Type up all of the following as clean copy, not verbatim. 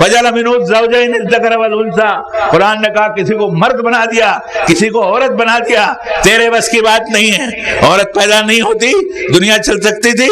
فجعل منہ الزوجین الذکر والانثی، قرآن نے کہا کسی کو مرد بنا دیا، کسی کو عورت بنا دیا۔ تیرے بس کی بات نہیں ہے۔ عورت پیدا نہیں ہوتی دنیا چل سکتی تھی،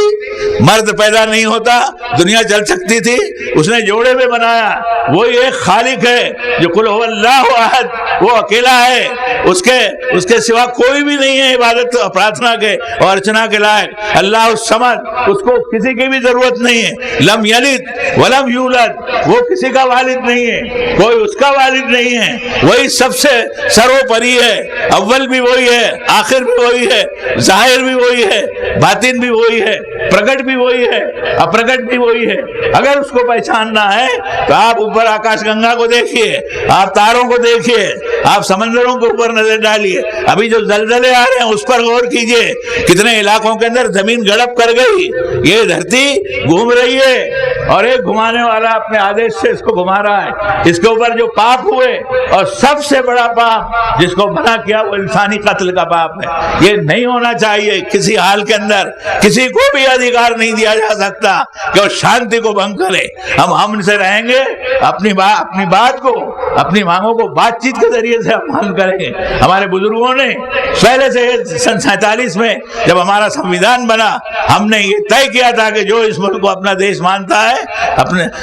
مرد پیدا نہیں ہوتا دنیا چل سکتی تھی، اس نے جوڑے میں بنایا۔ وہی ایک خالق ہے جو قل هو اللہ احد، وہ اکیلا ہے، اس کے سوا کوئی بھی نہیں ہے عبادت اور پرارتھنا کے اور ارچنا کے لائق۔ اللہ الصمد، اس کو کسی کی بھی ضرورت نہیں ہے۔ لم یلد ولم یولد، وہ کسی کا والد نہیں ہے، کوئی اس کا والد نہیں ہے۔ وہی سب سے سروپری ہے، اول بھی وہی ہے، آخر بھی وہی ہے، ظاہر بھی وہی ہے، باطن بھی وہی ہے، پرگٹ بھی وہی ہے، اپرگٹ بھی وہی ہے۔ اگر اس کو پہچاننا ہے تو آپ اوپر آکاش گنگا کو دیکھیے، آپ تاروں کو دیکھیے، آپ سمندروں کے اوپر نظر ڈالیے۔ ابھی جو زلزلے آ رہے ہیں اس پر غور کیجئے، کتنے علاقوں کے اندر زمین گڑپ کر گئی۔ یہ دھرتی گھوم رہی ہے اور ایک گھمانے والا اپنے آدیش سے اس کو گھما رہا ہے۔ اس کے اوپر جو پاپ ہوئے، اور سب سے بڑا پاپ جس کو منع کیا وہ انسانی قتل کا پاپ ہے۔ یہ نہیں ہونا چاہیے کسی حال کے اندر۔ کسی کو بھی ادھیکار نہیں دیا جا سکتا کہ وہ شانتی کو بھنگ کرے۔ ہم امن سے رہیں گے، اپنی بات کو، اپنی مانگوں کو بات چیت کے ذریعے سے ہم حل کریں گے۔ ہمارے بزرگوں نے پہلے سے سن 47 میں جب ہمارا سنویدھان بنا، ہم نے یہ طے کیا تھا کہ جو اس ملک کو اپنا دیش مانتا ہے،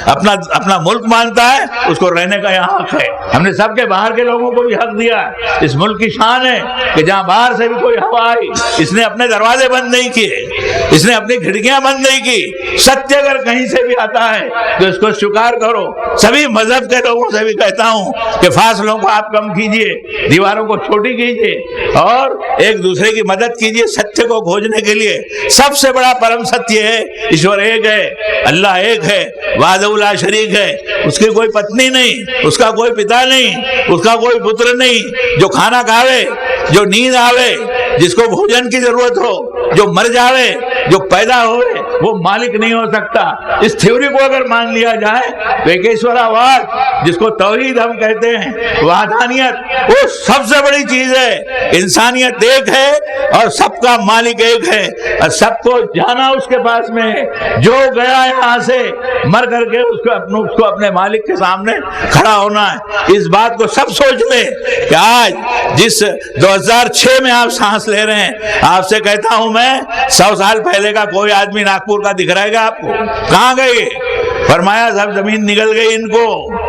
اپنا ملک مانتا ہے، اس کو رہنے کا یہاں حق ہے۔ ہم نے سب کے باہر کے لوگوں کو بھی حق دیا ہے۔ اس ملک کی شان ہے کہ جہاں باہر سے بھی کوئی ہوا آئی، اس نے اپنے دروازے بند نہیں کیے، اس نے اپنی کھڑکیاں بند نہیں کی۔ ستیہ اگر کہیں سے بھی آتا ہے تو اس کو سویکار کرو۔ سبھی مذہب کے لوگوں سے بھی کہتا ہوں کہ فاصلوں کو آپ کم کیجئے، دیواروں کو چھوٹی کیجئے اور ایک دوسرے کی مدد کیجئے ستیہ کو کھوجنے کے لیے۔ سب سے بڑا پرم ستیہ ہے ایشور ایک ہے، اللہ ایک ہے، وحدہ لا شریک ہے۔ اس کی کوئی پتنی نہیں، اس کا کوئی پتا نہیں، اس کا کوئی پتر نہیں۔ جو کھانا کھاوے، جو نیند آوے، جس کو بھوجن کی ضرورت ہو، جو مر جاوے، جو پیدا ہوئے، وہ مالک نہیں ہو سکتا۔ اس تھیوری کو اگر مان لیا جائے تو ایک ایشورا واد، جس کو توحید ہم کہتے ہیں، وحدانیت، وہ سب سے بڑی چیز ہے۔ انسانیت ایک ہے اور سب کا مالک ایک ہے، اور سب کو جانا اس کے پاس میں ہے۔ جو گیا یہاں سے مر کر کے اس کو اپنے مالک کے سامنے کھڑا ہونا ہے۔ اس بات کو سب سوچ لیں کہ آج جس 2006 میں آپ سانس لے رہے ہیں، آپ سے کہتا ہوں میں 100 سال پہلے کا کوئی آدمی ناگپور کا دکھ رہے گا آپ کو؟ کہاں گئے؟ فرمایا سب زمین نگل گئی ان کو،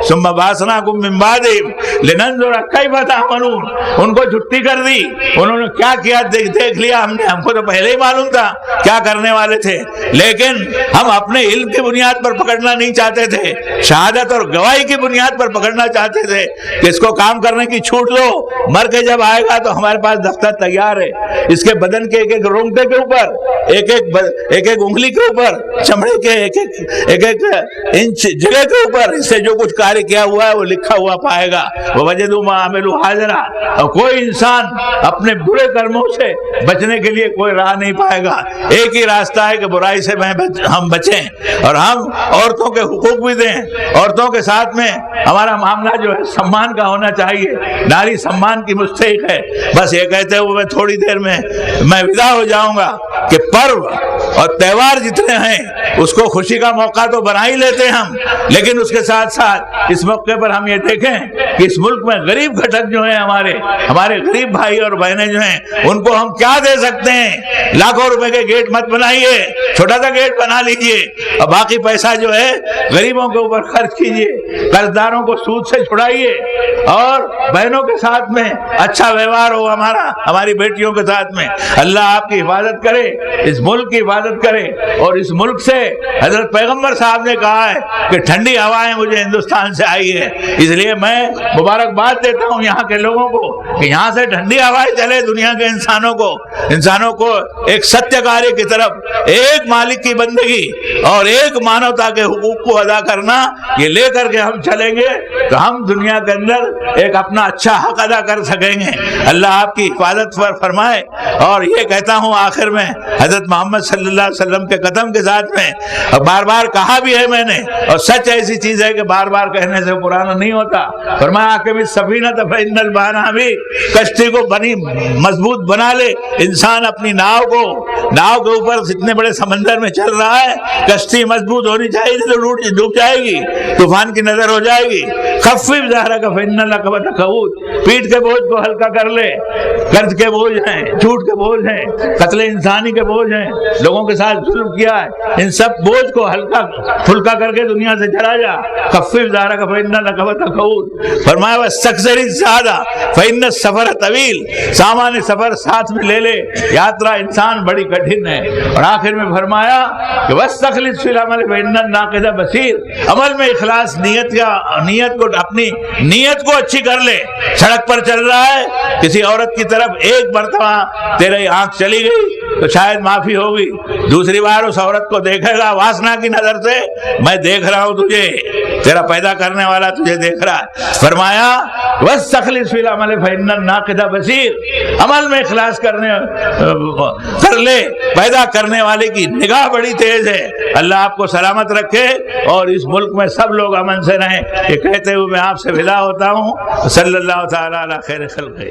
ثم بعثناکم من بعدہم لننظر کیف تعملون۔ ان کو چھٹی کر دی، انہوں نے کیا کیا دیکھ لیا ہم نے۔ ہم کو تو پہلے ہی معلوم تھا کیا کرنے والے تھے، لیکن ہم اپنے علم کی بنیاد پر پکڑنا نہیں چاہتے تھے، شہادت اور گواہی کی بنیاد پر پکڑنا چاہتے تھے کہ اس کو کام کرنے کی چھوٹ دو، مر کے جب آئے گا تو ہمارے پاس دفتر تیار ہے۔ اس کے بدن کے ایک ایک رونگٹے کے اوپر، ایک ایک انگلی کے اوپر، چمڑے کے ایک ایک انچ جگہ کے اوپر اس سے جو کچھ کاریہ کیا ہوا ہے وہ لکھا ہوا پائے گا۔ وَوَجَدُوا مَا عَمِلُوا حَاضِرًا، اور کوئی انسان اپنے برے کرموں سے بچنے کے لیے کوئی راہ نہیں پائے گا۔ ایک ہی راستہ ہے کہ برائی سے ہم بچیں اور ہم عورتوں کے حقوق بھی دیں۔ عورتوں کے ساتھ میں ہمارا معاملہ جو ہے سمان کا ہونا چاہیے، ناری سمان کی مستحق ہے۔ بس یہ کہتے ہوئے تھوڑی دیر میں ودا ہو جاؤں گا کہ پرو اور تہوار جتنے ہیں اس کو خوشی کا موقع تو بنا ہی لیتے ہیں ہم، لیکن اس کے ساتھ ساتھ اس موقع پر ہم یہ دیکھیں کہ اس ملک میں غریب گھٹک جو ہیں، ہمارے غریب بھائی اور بہنیں جو ہیں، ان کو ہم کیا دے سکتے ہیں؟ لاکھوں روپے کے گیٹ مت بنائیے، چھوٹا سا گیٹ بنا لیجئے اور باقی پیسہ جو ہے غریبوں کے اوپر خرچ کیجئے، قرض داروں کو سود سے چھڑائیے اور بہنوں کے ساتھ میں اچھا ویوہار ہو ہماری بیٹیوں کے ساتھ میں۔ اللہ آپ کی حفاظت کرے، اس ملک کی حفاظت کرے، اور اس ملک سے حضرت پیغمبر صاحب نے کہا ہے کہ ٹھنڈی ہوائیں مجھے ہندوستان سے آئی ہے، اس لیے میں مبارکباد دیتا ہوں یہاں کے لوگوں کو کہ یہاں سے ٹھنڈی ہوائیں چلے دنیا کے انسانوں کو ایک ستیہ کاریہ کی طرف، ایک مالک کی بندگی اور ایک مانوتا کے حقوق کو ادا کرنا، یہ لے کر کے ہم چلیں گے تو ہم دنیا کے اندر ایک اپنا اچھا حق ادا کر سکیں گے۔ اللہ آپ کی حفاظت فرمائے۔ اور یہ کہتا ہوں آخر میں حضرت محمد صلی اللہ علیہ وسلم کے قدم کے ساتھ میں، بار بار کہا بھی ہے میں نے، اور سچ ایسی چیز ہے کہ بار بار کہنے سے پرانا نہیں ہوتا۔ فرمایا کہ السفینۃ فإن البحر حامی، کشتی کو بنی مضبوط بنا لے انسان اپنی ناؤ کے اوپر اتنے بڑے سمندر میں چل رہا ہے، کشتی مضبوط ہونی چاہیے تو ڈوب جائے گی، طوفان کی نظر ہو جائے گی۔ خفف ظہرک فإن العقبۃ قعود، پیٹھ کے بوجھ کو ہلکا کر لے، قرض کے بوجھ ہیں، جھوٹ کے بوجھ ہیں، قتل انسانی کے بوجھ ہیں، لوگوں کے ساتھ ظلم کیا ہے، ان سب بوجھ کو ہلکا پھلکا کر کے دنیا سے چلا جا۔ خفف ظہرک فإن العقبۃ قعود، فرمایا واستکثر الزاد فإن السفر طویل، سامان سفر ساتھ میں لے لے، یاترا انسان بڑی کٹھن ہے۔ اور آخر میں فرمایا کہ واستخلص فی العمل فإن الناقد بصیر، عمل میں اخلاص، نیت کو اپنی نیت کو اچھی کر لے۔ سڑک پر چل رہا ہے، کسی عورت کی طرف ایک مرتبہ تیری آنکھ چلی گئی تو شاید معافی ہوگی، دوسری بار اس عورت کو دیکھے گا واسنا کی نظر سے، میں دیکھ رہا ہوں تجھے، تیرا پیدا کرنے والا تجھے دیکھ رہا ہے۔ فرمایا واستخلص فی العمل فإن الناقد بصیر، عمل میں اخلاص کر لے، پیدا کرنے والے کی نگاہ بڑی تیز ہے۔ اللہ آپ کو سلامت رکھے اور اس ملک میں سب لوگ امن سے رہیں، یہ کہتے ہوئے میں آپ سے ودا ہوتا ہوں۔ صلی اللہ تعالی علی خیر خلقہ۔